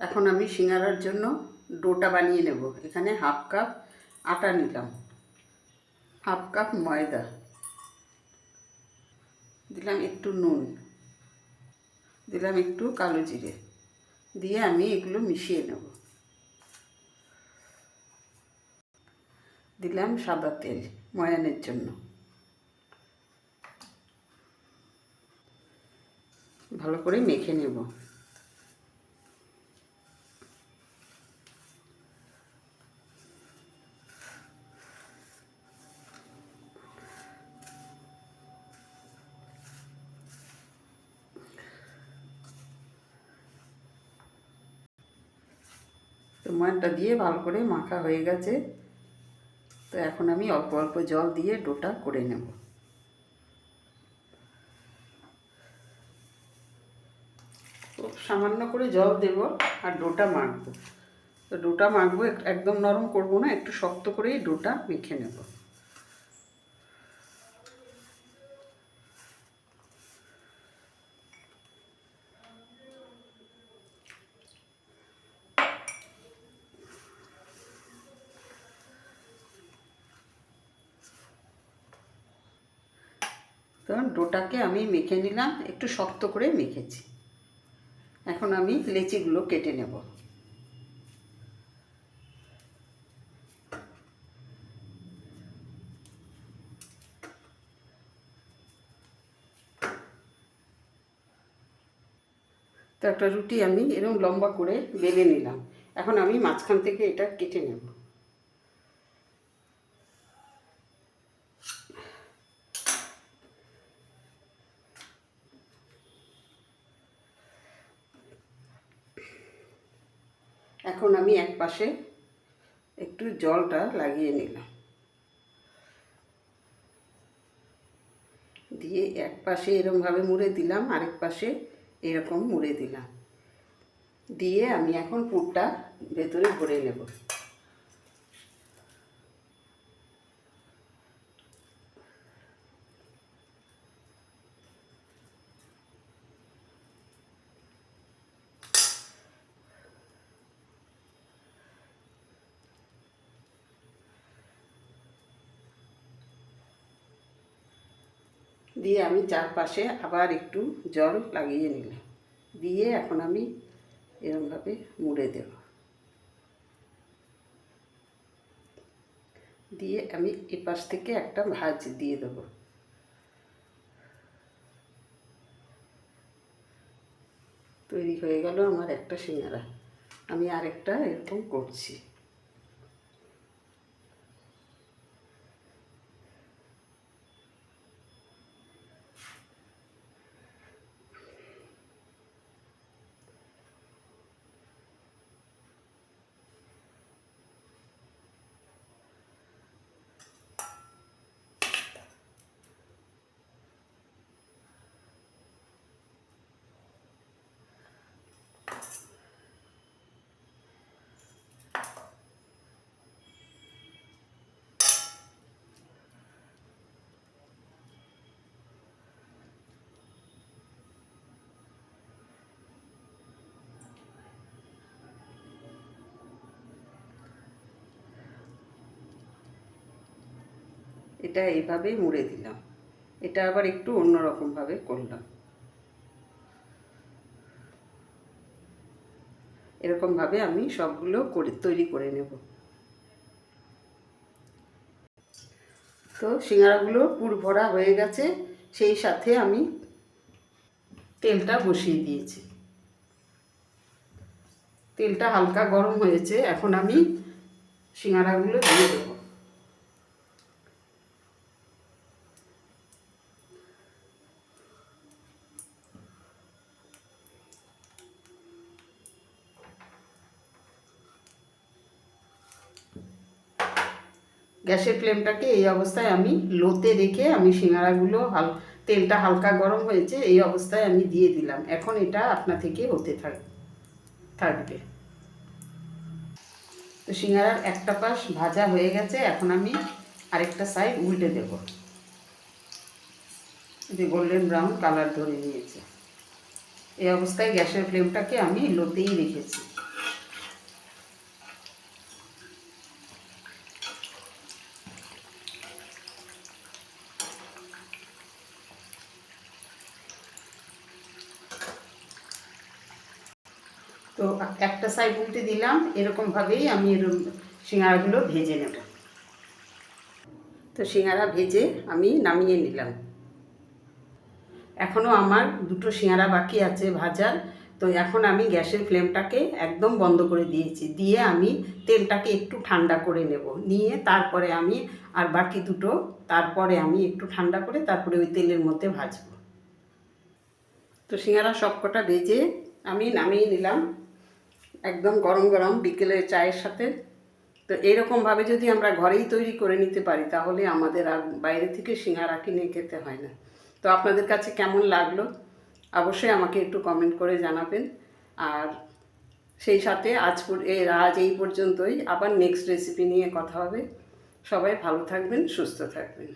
এখন আমি সিঙ্গারার জন্য ডোটা বানিয়ে নেব। এখানে হাফ কাপ আটা নিলাম, হাফ কাপ ময়দা দিলাম, একটু নুন দিলাম, একটু কালো জিরে দিয়ে আমি এগুলো মিশিয়ে নেব। দিলাম সাদা তেল ময়ানের জন্য। ভালো করে মেখে নেব। তো ময়ানটা দিয়ে ভালো করে মাখা হয়ে গেছে। তো এখন আমি অল্প অল্প জল দিয়ে ডোটা করে নেব। খুব সামান্য করে জল দেব আর ডোটা মাখবো। তো ডোটা মাখবো, একদম নরম করব না, একটু শক্ত করেই ডোটা মেখে নেব। তো ডোটাকে আমি মেখে নিলাম, একটু শক্ত করে মেখেছি। এখন আমি লেচিগুলো কেটে নেব। তো একটা রুটি আমি এরকম লম্বা করে বেলে নিলাম। এখন আমি মাঝখান থেকে এটা কেটে নেব। এখন আমি এক পাশে একটু জলটা লাগিয়ে নিলাম, দিয়ে এক পাশে এরকমভাবে মুড়ে দিলাম, আরেক পাশে এরকম মুড়ে দিলাম, দিয়ে আমি এখন পুরটা ভেতরে ভরে নেব। দিয়ে আমি চারপাশে আবার একটু জল লাগিয়ে নিলাম, দিয়ে এখন আমি এরকমভাবে মুড়ে দেব। দিয়ে আমি এপাশ থেকে একটা ভাঁজ দিয়ে দেবো। তৈরি হয়ে গেল আমার একটা সিঙ্গারা। আমি আরেকটা এরকম করছি। এটা এইভাবেই মুড়ে দিলাম। এটা আবার একটু অন্যরকমভাবে করলাম। এরকমভাবে আমি সবগুলো তৈরি করে নেব। তো সিঙ্গারাগুলো পুর ভরা হয়ে গেছে, সেই সাথে আমি তেলটা বসিয়ে দিয়েছি। তেলটা হালকা গরম হয়েছে, এখন আমি সিঙ্গারাগুলো দিয়ে দেবো। গ্যাসের ফ্লেমটাকে এই অবস্থায় আমি লোতে রেখে আমি সিঙ্গারাগুলো তেলটা হালকা গরম হয়েছে, এই অবস্থায় আমি দিয়ে দিলাম। এখন এটা আপনা থেকে হতে থাকবে। তো সিঙ্গারার একটা পাশ ভাজা হয়ে গেছে, এখন আমি আরেকটা সাইড উল্টে দেব। যে গোল্ডেন ব্রাউন কালার ধরে নিয়েছে, এই অবস্থায় গ্যাসের ফ্লেমটাকে আমি লোতেই রেখেছি। তো একটা সাইড উল্টে দিলাম, এরকমভাবেই আমি সিঙ্গারাগুলো ভেজে নেব। তো সিঙ্গারা ভেজে আমি নামিয়ে নিলাম। এখনও আমার দুটো সিঙ্গারা বাকি আছে ভাজার। তো এখন আমি গ্যাসের ফ্লেমটাকে একদম বন্ধ করে দিয়েছি, দিয়ে আমি তেলটাকে একটু ঠান্ডা করে নেব, নিয়ে তারপরে আমি আর বাকি দুটো তারপরে আমি একটু ঠান্ডা করে তারপরে ওই তেলের মধ্যে ভাজবো। তো সিঙ্গারা সবকটা ভেজে আমি নামিয়ে নিলাম, একদম গরম গরম বিকেলের চায়ের সাথে। তো এইরকমভাবে যদি আমরা ঘরেই তৈরি করে নিতে পারি তাহলে আমাদের আর বাইরে থেকে সিঙ্গারা কিনে খেতে হয় না। তো আপনাদের কাছে কেমন লাগলো অবশ্যই আমাকে একটু কমেন্ট করে জানাবেন। আর সেই সাথে আজ এই পর্যন্তই, আবার নেক্সট রেসিপি নিয়ে কথা হবে। সবাই ভালো থাকবেন, সুস্থ থাকবেন।